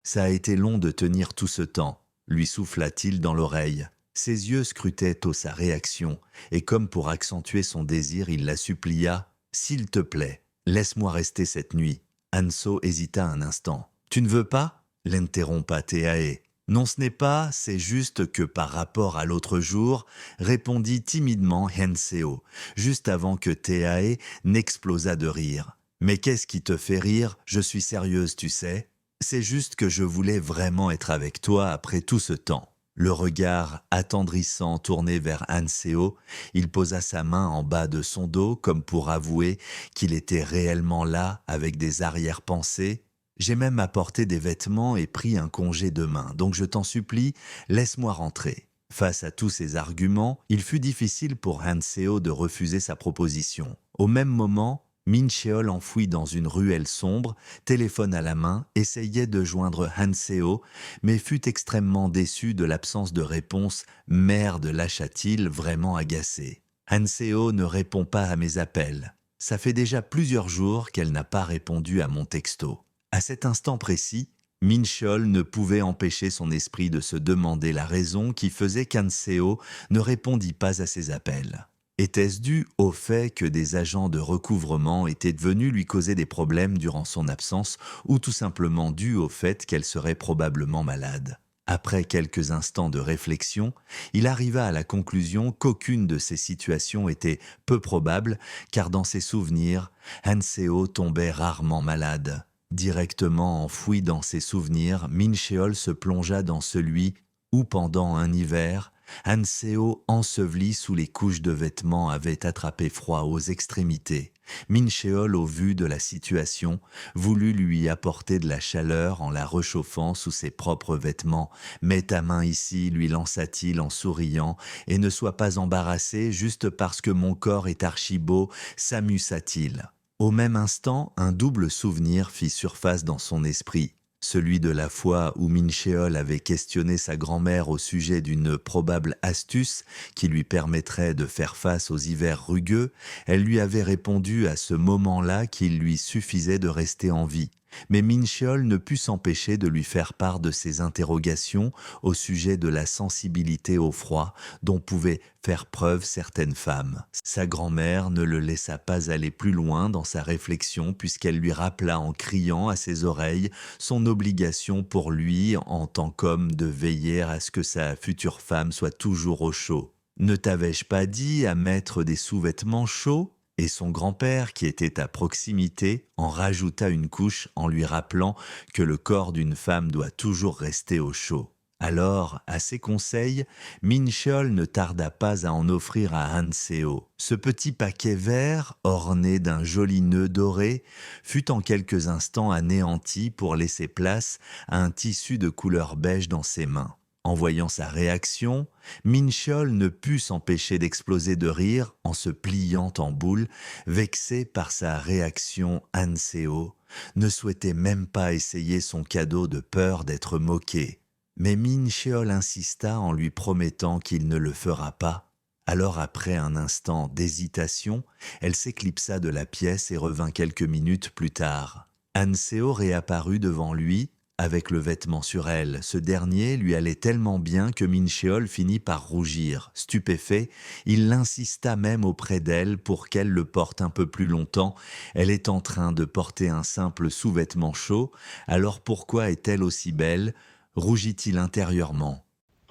Ça a été long de tenir tout ce temps, lui souffla-t-il dans l'oreille. Ses yeux scrutaient tôt sa réaction, et comme pour accentuer son désir, il la supplia. « S'il te plaît, laisse-moi rester cette nuit. » Hanso hésita un instant. « Tu ne veux pas ?» l'interrompa Teae. « Non, ce n'est pas, c'est juste que par rapport à l'autre jour, répondit timidement Henseo, juste avant que Teae n'explosât de rire. Mais qu'est-ce qui te fait rire? Je suis sérieuse, tu sais. C'est juste que je voulais vraiment être avec toi après tout ce temps. » Le regard attendrissant tourné vers Hanseo, il posa sa main en bas de son dos comme pour avouer qu'il était réellement là avec des arrière-pensées. « J'ai même apporté des vêtements et pris un congé demain, donc je t'en supplie, laisse-moi rentrer. » Face à tous ces arguments, il fut difficile pour Hanseo de refuser sa proposition. Au même moment, Min-cheol, enfoui dans une ruelle sombre, téléphone à la main, essayait de joindre Hanseo, mais fut extrêmement déçu de l'absence de réponse. « Merde » lâcha-t-il, vraiment agacé. « Hanseo ne répond pas à mes appels. Ça fait déjà plusieurs jours qu'elle n'a pas répondu à mon texto. » À cet instant précis, Min-cheol ne pouvait empêcher son esprit de se demander la raison qui faisait qu'Hanseo ne répondit pas à ses appels. Était-ce dû au fait que des agents de recouvrement étaient venus lui causer des problèmes durant son absence ou tout simplement dû au fait qu'elle serait probablement malade? Après quelques instants de réflexion, il arriva à la conclusion qu'aucune de ces situations était peu probable car dans ses souvenirs, Hanseo tombait rarement malade. Directement enfoui dans ses souvenirs, Min-cheol se plongea dans celui où, pendant un hiver, Hanseo, enseveli sous les couches de vêtements, avait attrapé froid aux extrémités. Min-cheol, au vu de la situation, voulut lui apporter de la chaleur en la réchauffant sous ses propres vêtements. « Mets ta main ici, lui lança-t-il en souriant, et ne sois pas embarrassé juste parce que mon corps est archi-beau, s'amusa-t-il. Au même instant, un double souvenir fit surface dans son esprit. Celui de la fois où Min-cheol avait questionné sa grand-mère au sujet d'une probable astuce qui lui permettrait de faire face aux hivers rugueux. Elle lui avait répondu à ce moment-là qu'il lui suffisait de rester en vie. Mais Min-cheol ne put s'empêcher de lui faire part de ses interrogations au sujet de la sensibilité au froid dont pouvaient faire preuve certaines femmes. Sa grand-mère ne le laissa pas aller plus loin dans sa réflexion puisqu'elle lui rappela en criant à ses oreilles son obligation pour lui en tant qu'homme de veiller à ce que sa future femme soit toujours au chaud. « Ne t'avais-je pas dit à mettre des sous-vêtements chauds ?» Et son grand-père, qui était à proximité, en rajouta une couche en lui rappelant que le corps d'une femme doit toujours rester au chaud. Alors, à ses conseils, Min-cheol ne tarda pas à en offrir à Hanseo. Ce petit paquet vert, orné d'un joli nœud doré, fut en quelques instants anéanti pour laisser place à un tissu de couleur beige dans ses mains. En voyant sa réaction, Min-cheol ne put s'empêcher d'exploser de rire en se pliant en boule, vexé par sa réaction. Hanseo ne souhaitait même pas essayer son cadeau de peur d'être moqué. Mais Min-cheol insista en lui promettant qu'il ne le fera pas. Alors après un instant d'hésitation, elle s'éclipsa de la pièce et revint quelques minutes plus tard. Hanseo réapparut devant lui, avec le vêtement sur elle. Ce dernier lui allait tellement bien que Min-cheol finit par rougir. Stupéfait, il insista même auprès d'elle pour qu'elle le porte un peu plus longtemps. Elle est en train de porter un simple sous-vêtement chaud, alors pourquoi est-elle aussi belle ? Rougit-il intérieurement.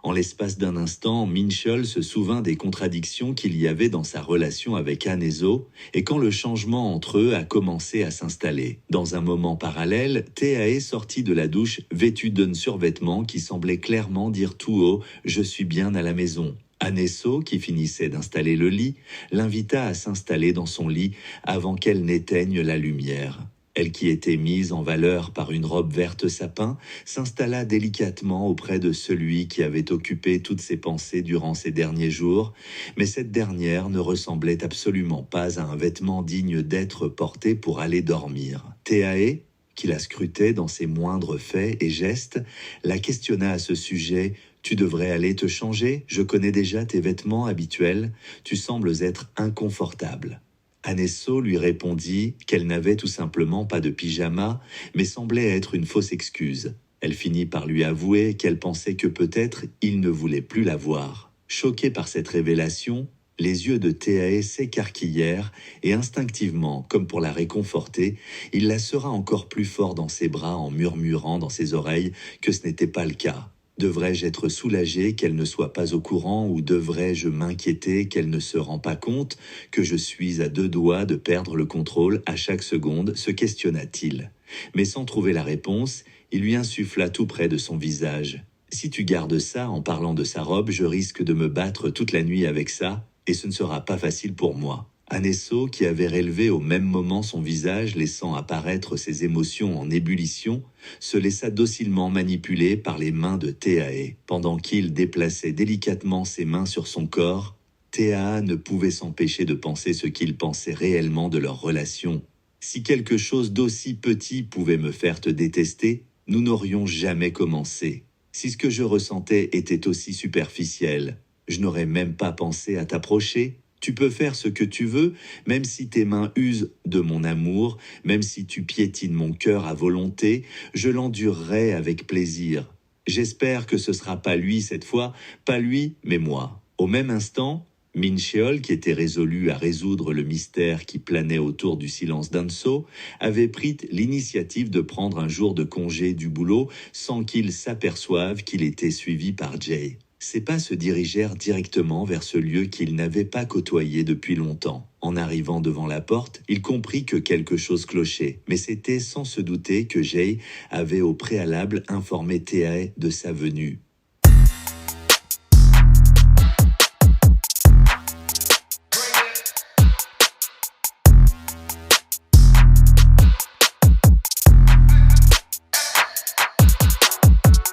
En l'espace d'un instant, Min-cheol se souvint des contradictions qu'il y avait dans sa relation avec Hanzo et quand le changement entre eux a commencé à s'installer. Dans un moment parallèle, Teae sortit de la douche vêtu d'un survêtement qui semblait clairement dire tout haut « Je suis bien à la maison ». Hanzo, qui finissait d'installer le lit, l'invita à s'installer dans son lit avant qu'elle n'éteigne la lumière. Elle, qui était mise en valeur par une robe verte sapin, s'installa délicatement auprès de celui qui avait occupé toutes ses pensées durant ces derniers jours, mais cette dernière ne ressemblait absolument pas à un vêtement digne d'être porté pour aller dormir. Teae, qui la scrutait dans ses moindres faits et gestes, la questionna à ce sujet. « Tu devrais aller te changer, je connais déjà tes vêtements habituels, tu sembles être inconfortable. » Hanzo lui répondit qu'elle n'avait tout simplement pas de pyjama, mais semblait être une fausse excuse. Elle finit par lui avouer qu'elle pensait que peut-être il ne voulait plus la voir. Choqué par cette révélation, les yeux de Théaé s'écarquillèrent et instinctivement, comme pour la réconforter, il la serra encore plus fort dans ses bras en murmurant dans ses oreilles que ce n'était pas le cas. Devrais-je être soulagé qu'elle ne soit pas au courant ou devrais-je m'inquiéter qu'elle ne se rend pas compte que je suis à deux doigts de perdre le contrôle à chaque seconde, se questionna-t-il. Mais sans trouver la réponse, il lui insuffla tout près de son visage. Si tu gardes ça en parlant de sa robe, je risque de me battre toute la nuit avec ça, et ce ne sera pas facile pour moi. Anesso, qui avait relevé au même moment son visage, laissant apparaître ses émotions en ébullition, se laissa docilement manipuler par les mains de Théaé. Pendant qu'il déplaçait délicatement ses mains sur son corps, Théa ne pouvait s'empêcher de penser ce qu'il pensait réellement de leur relation. Si quelque chose d'aussi petit pouvait me faire te détester, nous n'aurions jamais commencé. Si ce que je ressentais était aussi superficiel, je n'aurais même pas pensé à t'approcher. Tu peux faire ce que tu veux, même si tes mains usent de mon amour, même si tu piétines mon cœur à volonté, je l'endurerai avec plaisir. J'espère que ce sera pas lui cette fois, pas lui, mais moi. Au même instant, Mincheol, qui était résolu à résoudre le mystère qui planait autour du silence d'Anso, avait pris l'initiative de prendre un jour de congé du boulot sans qu'il s'aperçoive qu'il était suivi par Jay. Ses pas se dirigèrent directement vers ce lieu qu'il n'avait pas côtoyé depuis longtemps. En arrivant devant la porte, il comprit que quelque chose clochait, mais c'était sans se douter que Jay avait au préalable informé Théaé de sa venue.